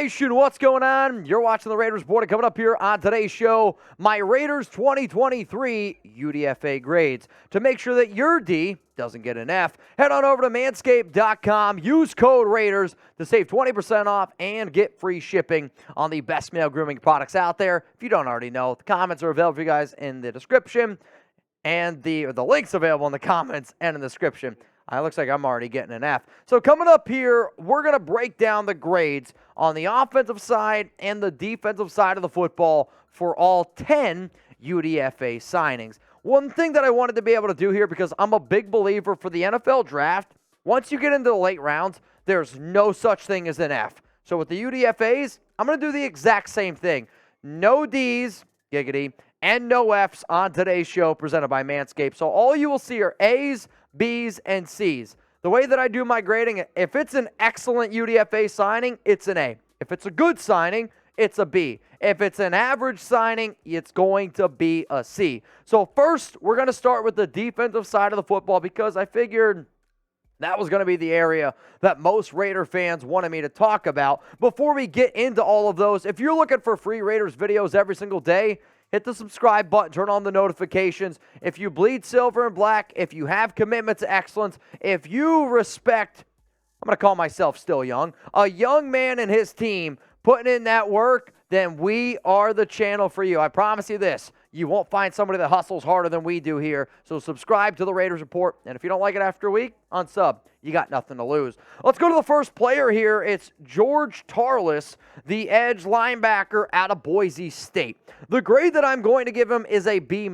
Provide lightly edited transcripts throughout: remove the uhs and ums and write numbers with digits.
Nation, what's going on? You're watching the Raiders Report. Coming up here on today's show, my Raiders 2023 UDFA grades. To make sure that your D doesn't get an F, head on over to manscaped.com. Use code Raiders to save 20% off and get free shipping on the best male grooming products out there. If you don't already know, the comments are available for you guys in the description, and the links available in the comments and in the description. It looks like I'm already getting an F. So coming up here, we're going to break down the grades on the offensive side and the defensive side of the football for all 10 UDFA signings. One thing that I wanted to be able to do here, because I'm a big believer for the NFL draft, once you get into the late rounds, there's no such thing as an F. So with the UDFAs, I'm going to do the exact same thing. No Ds, giggity, and no Fs on today's show presented by Manscaped. So all you will see are A's, B's, and C's. The way that I do my grading, if it's an excellent UDFA signing, it's an A. If it's a good signing, it's a B. If it's an average signing, it's going to be a C. So first, we're going to start with the defensive side of the football, because I figured that was going to be the area that most Raider fans wanted me to talk about. Before we get into all of those, if you're looking for free Raiders videos every single day, hit the subscribe button, turn on the notifications. If you bleed silver and black, if you have commitment to excellence, if you respect, I'm going to call myself still young, a young man and his team putting in that work, then we are the channel for you. I promise you this. You won't find somebody that hustles harder than we do here. So subscribe to the Raiders Report. And if you don't like it after a week, unsub. You got nothing to lose. Let's go to the first player here. It's George Tarlas, the edge linebacker out of Boise State. The grade that I'm going to give him is a B-.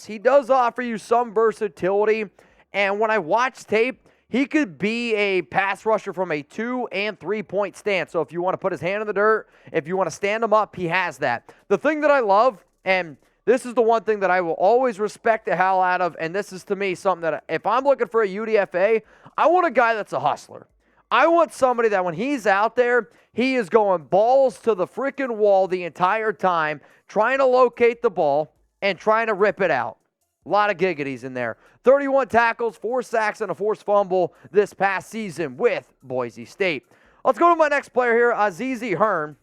He does offer you some versatility. And when I watch tape, he could be a pass rusher from a 2- and 3-point stance. So if you want to put his hand in the dirt, if you want to stand him up, he has that. The thing that I love, and this is the one thing that I will always respect the hell out of, and this is to me something that if I'm looking for a UDFA, I want a guy that's a hustler. I want somebody that when he's out there, he is going balls to the freaking wall the entire time, trying to locate the ball and trying to rip it out. A lot of giggities in there. 31 tackles, 4 sacks, and a forced fumble this past season with Boise State. Let's go to my next player here, Azizi Hearn,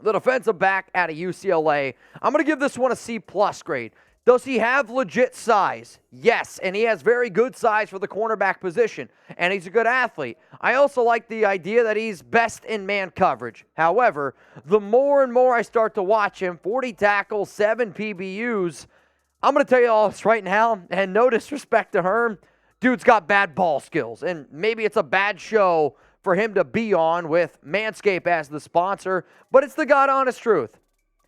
the defensive back out of UCLA. I'm going to give this one a C+ grade. Does he have legit size? Yes, and he has very good size for the cornerback position, and he's a good athlete. I also like the idea that he's best in man coverage. However, the more and more I start to watch him, 40 tackles, 7 PBUs, I'm going to tell you all this right now, and no disrespect to Hearn, dude's got bad ball skills, and maybe it's a bad show for him to be on with Manscaped as the sponsor, but it's the God-honest truth.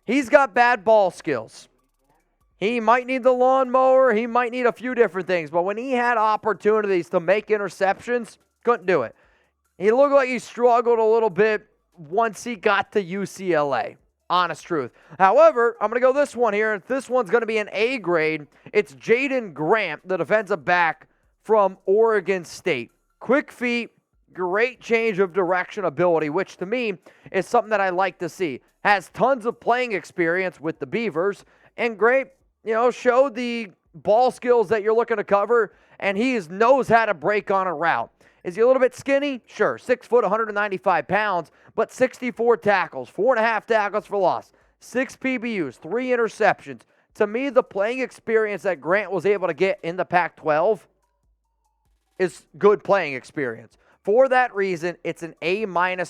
He's got bad ball skills. He might need the lawnmower, he might need a few different things, but when he had opportunities to make interceptions, couldn't do it. He looked like he struggled a little bit once he got to UCLA. Honest truth. However, I'm going to go this one here. This one's going to be an A grade. It's Jaydon Grant, the defensive back from Oregon State. Quick feet, great change of direction ability, which to me is something that I like to see. Has tons of playing experience with the Beavers, and great, showed the ball skills that you're looking to cover, and he knows how to break on a route. Is he a little bit skinny? Sure. 6 foot, 195 pounds, but 64 tackles, 4.5 tackles for loss, 6 PBUs, 3 interceptions. To me, the playing experience that Grant was able to get in the Pac-12 is good playing experience. For that reason, it's an A-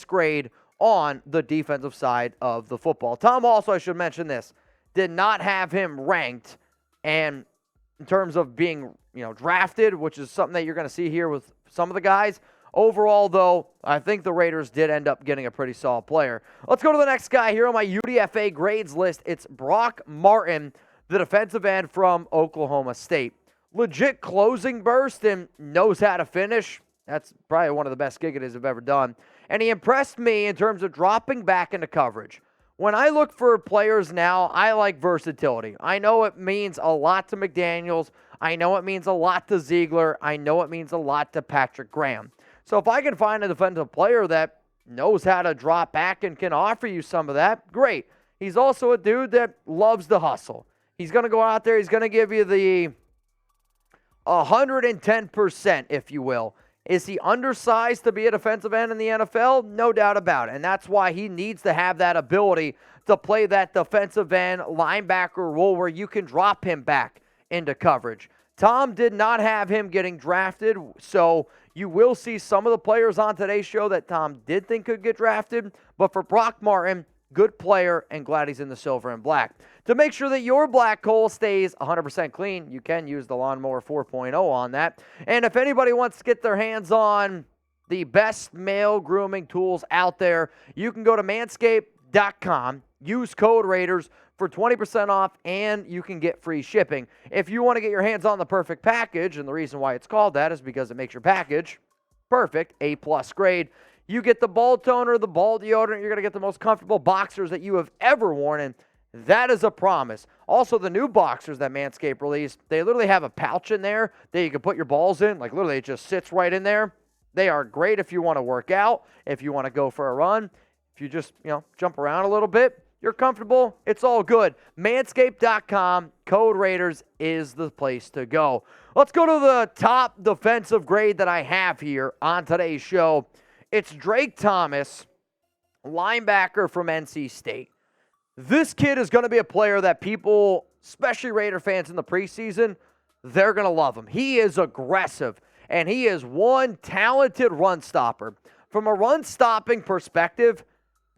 grade on the defensive side of the football. Tom also, I should mention this, did not have him ranked, and in terms of being drafted, which is something that you're going to see here with some of the guys. Overall, though, I think the Raiders did end up getting a pretty solid player. Let's go to the next guy here on my UDFA grades list. It's Brock Martin, the defensive end from Oklahoma State. Legit closing burst and knows how to finish. That's probably one of the best giggities I've ever done. And he impressed me in terms of dropping back into coverage. When I look for players now, I like versatility. I know it means a lot to McDaniels. I know it means a lot to Ziegler. I know it means a lot to Patrick Graham. So if I can find a defensive player that knows how to drop back and can offer you some of that, great. He's also a dude that loves the hustle. He's going to go out there. He's going to give you the 110%, if you will. Is he undersized to be a defensive end in the NFL? No doubt about it. And that's why he needs to have that ability to play that defensive end linebacker role where you can drop him back into coverage. Tom did not have him getting drafted, so you will see some of the players on today's show that Tom did think could get drafted. But for Brock Martin, good player, and glad he's in the silver and black. To make sure that your black hole stays 100% clean, you can use the Lawnmower 4.0 on that. And if anybody wants to get their hands on the best male grooming tools out there, you can go to manscaped.com, use code Raiders for 20% off, and you can get free shipping. If you want to get your hands on the perfect package, and the reason why it's called that is because it makes your package perfect, A+ grade. You get the ball toner, the ball deodorant. You're going to get the most comfortable boxers that you have ever worn, and that is a promise. Also, the new boxers that Manscaped released, they literally have a pouch in there that you can put your balls in. Like, literally, it just sits right in there. They are great if you want to work out, if you want to go for a run, if you just, jump around a little bit. You're comfortable. It's all good. Manscaped.com, code Raiders is the place to go. Let's go to the top defensive grade that I have here on today's show. It's Drake Thomas, linebacker from NC State. This kid is going to be a player that people, especially Raider fans in the preseason, they're going to love him. He is aggressive, and he is one talented run stopper. From a run-stopping perspective,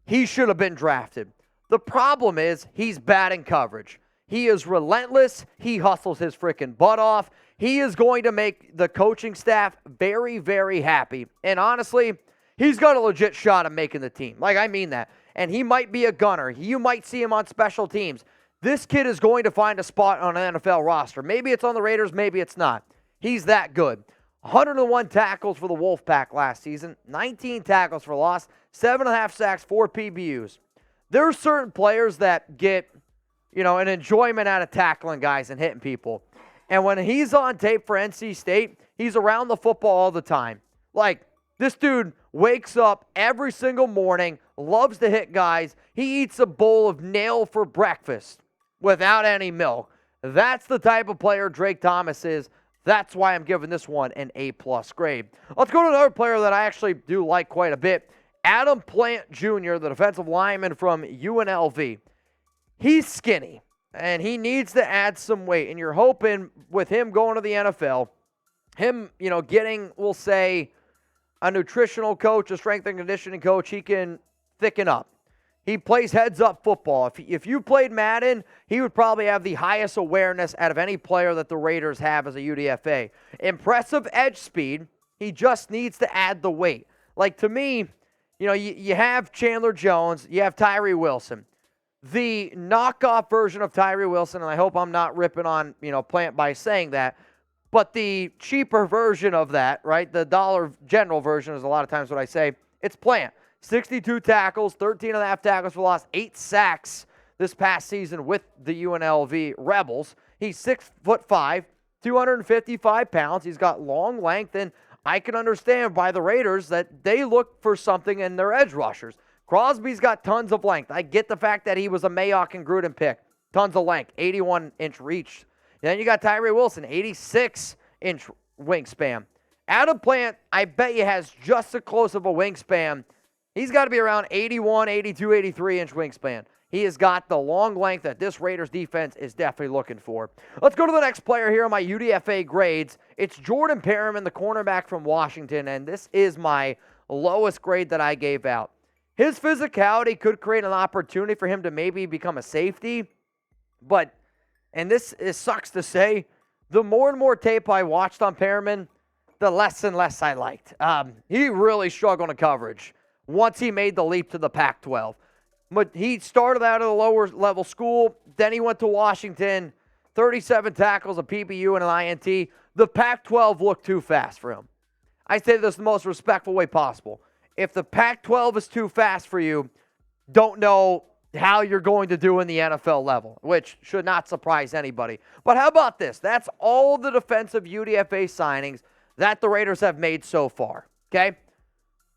he should have been drafted. The problem is he's bad in coverage. He is relentless. He hustles his freaking butt off. He is going to make the coaching staff very, very happy. And honestly, he's got a legit shot at making the team. Like, I mean that. And he might be a gunner. You might see him on special teams. This kid is going to find a spot on an NFL roster. Maybe it's on the Raiders, maybe it's not. He's that good. 101 tackles for the Wolfpack last season, 19 tackles for loss, 7.5 sacks, 4 PBUs. There are certain players that get, an enjoyment out of tackling guys and hitting people. And when he's on tape for NC State, he's around the football all the time. Like, this dude wakes up every single morning, loves to hit guys. He eats a bowl of nail for breakfast without any milk. That's the type of player Drake Thomas is. That's why I'm giving this one an A+ grade. Let's go to another player that I actually do like quite a bit. Adam Plant Jr., the defensive lineman from UNLV. He's skinny, and he needs to add some weight. And you're hoping with him going to the NFL, him, getting, we'll say, a nutritional coach, a strength and conditioning coach, he can thicken up. He plays heads-up football. If you played Madden, he would probably have the highest awareness out of any player that the Raiders have as a UDFA. Impressive edge speed. He just needs to add the weight. Like, to me, you have Chandler Jones, you have Tyree Wilson. The knockoff version of Tyree Wilson, and I hope I'm not ripping on, Plant by saying that, but the cheaper version of that, right, the Dollar General version is a lot of times what I say, it's Plant. 62 tackles, 13.5 tackles for loss, 8 sacks this past season with the UNLV Rebels. He's 6'5", 255 pounds. He's got long length, and I can understand by the Raiders that they look for something in their edge rushers. Crosby's got tons of length. I get the fact that he was a Mayock and Gruden pick. Tons of length, 81-inch reach. Then you got Tyree Wilson, 86-inch wingspan. Adam Plant, I bet you has just as close of a wingspan. He's got to be around 81, 82, 83-inch wingspan. He has got the long length that this Raiders defense is definitely looking for. Let's go to the next player here on my UDFA grades. It's Jordan Perryman, the cornerback from Washington, and this is my lowest grade that I gave out. His physicality could create an opportunity for him to maybe become a safety, but, and this sucks to say, the more and more tape I watched on Perryman, the less and less I liked. He really struggled in coverage once he made the leap to the Pac-12. But he started out at a lower level school, then he went to Washington, 37 tackles, a PBU, and an INT. The Pac-12 looked too fast for him. I say this the most respectful way possible. If the Pac-12 is too fast for you, don't know how you're going to do in the NFL level, which should not surprise anybody. But how about this? That's all the defensive UDFA signings that the Raiders have made so far, okay?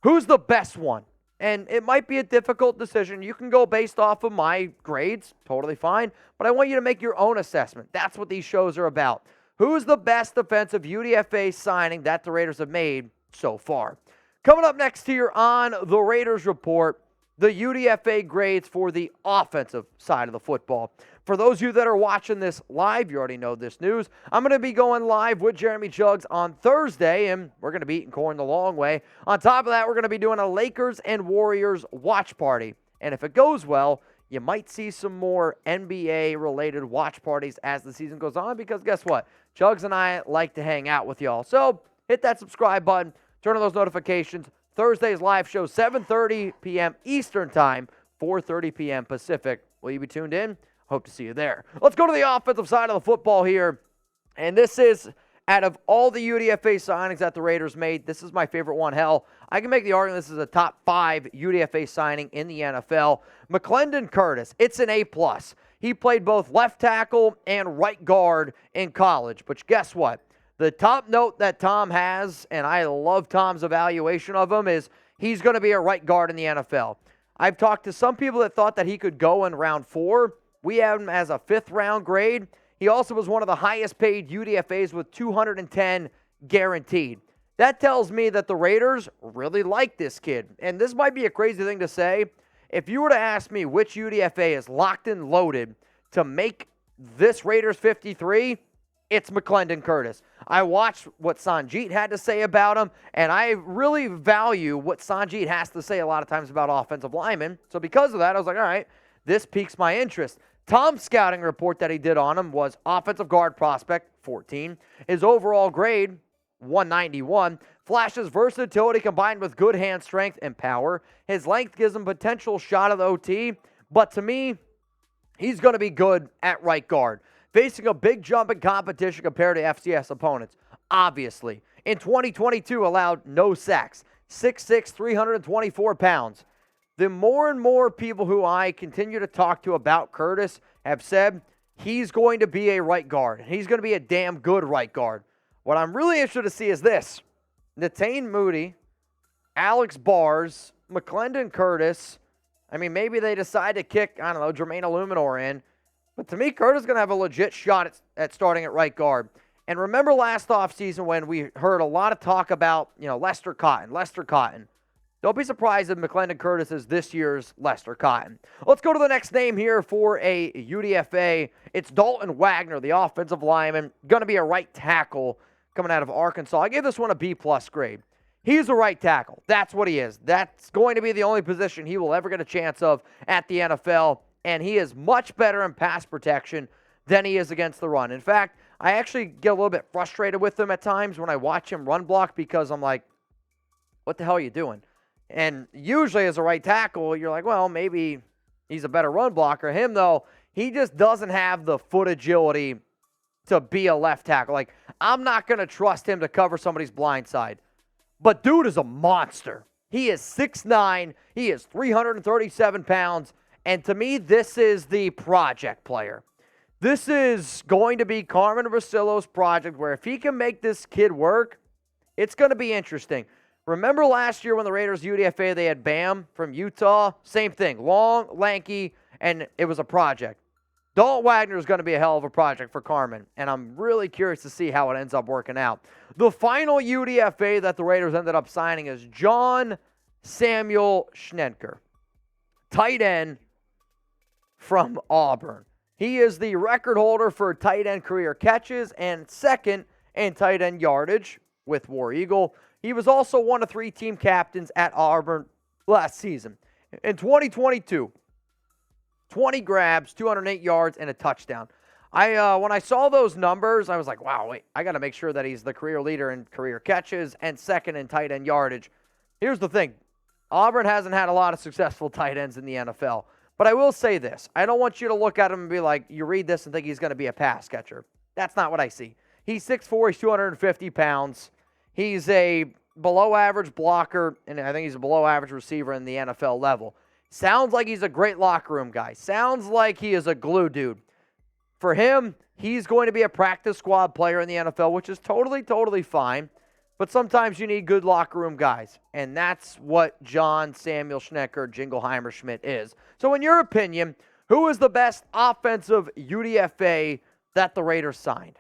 Who's the best one? And it might be a difficult decision. You can go based off of my grades, totally fine. But I want you to make your own assessment. That's what these shows are about. Who's the best defensive UDFA signing that the Raiders have made so far. Coming up next here on the Raiders Report, the UDFA grades for the offensive side of the football. For those of you that are watching this live, you already know this news. I'm going to be going live with Jeremy Jugs on Thursday, and we're going to be eating corn the long way. On top of that, we're going to be doing a Lakers and Warriors watch party. And if it goes well, you might see some more NBA-related watch parties as the season goes on, because guess what? Jugs and I like to hang out with y'all. So hit that subscribe button, turn on those notifications. Thursday's live show, 7:30 p.m. Eastern Time, 4:30 p.m. Pacific. Will you be tuned in? Hope to see you there. Let's go to the offensive side of the football here. And this is, out of all the UDFA signings that the Raiders made, this is my favorite one. Hell, I can make the argument this is a top 5 UDFA signing in the NFL. McClendon Curtis, it's an A+. He played both left tackle and right guard in college. But guess what? The top note that Tom has, and I love Tom's evaluation of him, is he's going to be a right guard in the NFL. I've talked to some people that thought that he could go in round 4. We have him as a 5th-round grade. He also was one of the highest-paid UDFAs with $210 guaranteed. That tells me that the Raiders really like this kid. And this might be a crazy thing to say. If you were to ask me which UDFA is locked and loaded to make this Raiders 53, it's McClendon Curtis. I watched what Sanjeet had to say about him, and I really value what Sanjeet has to say a lot of times about offensive linemen. So because of that, I was like, all right, this piques my interest. Tom's scouting report that he did on him was offensive guard prospect, 14. His overall grade, 191. Flashes versatility combined with good hand strength and power. His length gives him potential shot of the OT, but to me, he's going to be good at right guard. Facing a big jump in competition compared to FCS opponents. Obviously, in 2022, allowed no sacks. 6'6", 324 pounds. The more and more people who I continue to talk to about Curtis have said he's going to be a right guard. He's going to be a damn good right guard. What I'm really interested to see is this. Netane Moody, Alex Bars, McClendon Curtis. I mean, maybe they decide to kick, I don't know, Jermaine Illuminor in. But to me, Curtis is going to have a legit shot at starting at right guard. And remember last offseason when we heard a lot of talk about, Lester Cotton. Don't be surprised if McClendon Curtis is this year's Lester Cotton. Let's go to the next name here for a UDFA. It's Dalton Wagner, the offensive lineman, going to be a right tackle coming out of Arkansas. I gave this one a B+ grade. He's a right tackle. That's what he is. That's going to be the only position he will ever get a chance of at the NFL. And he is much better in pass protection than he is against the run. In fact, I actually get a little bit frustrated with him at times when I watch him run block because I'm like, what the hell are you doing? And usually as a right tackle, you're like, well, maybe he's a better run blocker. Him, though, he just doesn't have the foot agility to be a left tackle. Like, I'm not going to trust him to cover somebody's blind side. But dude is a monster. He is 6'9". He is 337 pounds. And to me, this is the project player. This is going to be Carmen Rosillo's project where if he can make this kid work, it's going to be interesting. Remember last year when the Raiders UDFA, they had Bam from Utah? Same thing. Long, lanky, and it was a project. Dalton Wagner is going to be a hell of a project for Carmen, and I'm really curious to see how it ends up working out. The final UDFA that the Raiders ended up signing is John Samuel Shenker, tight end from Auburn. He is the record holder for tight end career catches and second in tight end yardage with War Eagle. He was also one of 3 team captains at Auburn last season. In 2022, 20 grabs, 208 yards, and a touchdown. When I saw those numbers, I was like, wow, wait, I got to make sure that he's the career leader in career catches and second in tight end yardage. Here's the thing. Auburn hasn't had a lot of successful tight ends in the NFL. But I will say this. I don't want you to look at him and be like, you read this and think he's going to be a pass catcher. That's not what I see. He's 6'4", he's 250 pounds. He's a below-average blocker, and I think he's a below-average receiver in the NFL level. Sounds like he's a great locker room guy. Sounds like he is a glue dude. For him, he's going to be a practice squad player in the NFL, which is totally fine. But sometimes you need good locker room guys, and that's what John Samuel Shenker Jingleheimer Schmidt is. So in your opinion, who is the best offensive UDFA that the Raiders signed?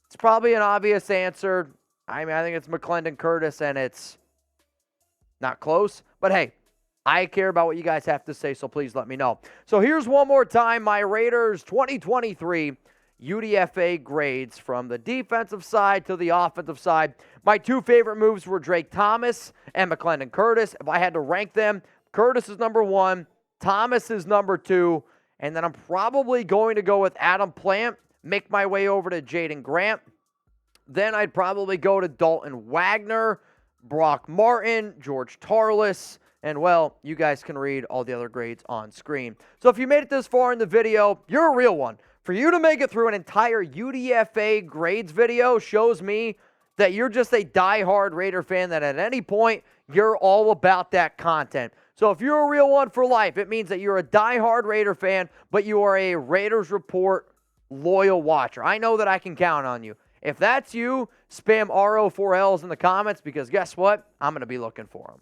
It's probably an obvious answer. I mean, I think it's McClendon Curtis, and it's not close. But hey, I care about what you guys have to say, so please let me know. So here's one more time, my Raiders 2023 UDFA grades from the defensive side to the offensive side. My two favorite moves were Drake Thomas and McClendon Curtis. If I had to rank them, Curtis is number 1, Thomas is number 2, and then I'm probably going to go with Adam Plant, make my way over to Jaydon Grant. Then I'd probably go to Dalton Wagner, Brock Martin, George Tarlas, and, well, you guys can read all the other grades on screen. So if you made it this far in the video, you're a real one. For you to make it through an entire UDFA grades video shows me that you're just a diehard Raider fan, that at any point, you're all about that content. So if you're a real one for life, it means that you're a diehard Raider fan, but you are a Raiders Report loyal watcher. I know that I can count on you. If that's you, spam RO4Ls in the comments, because guess what? I'm going to be looking for them.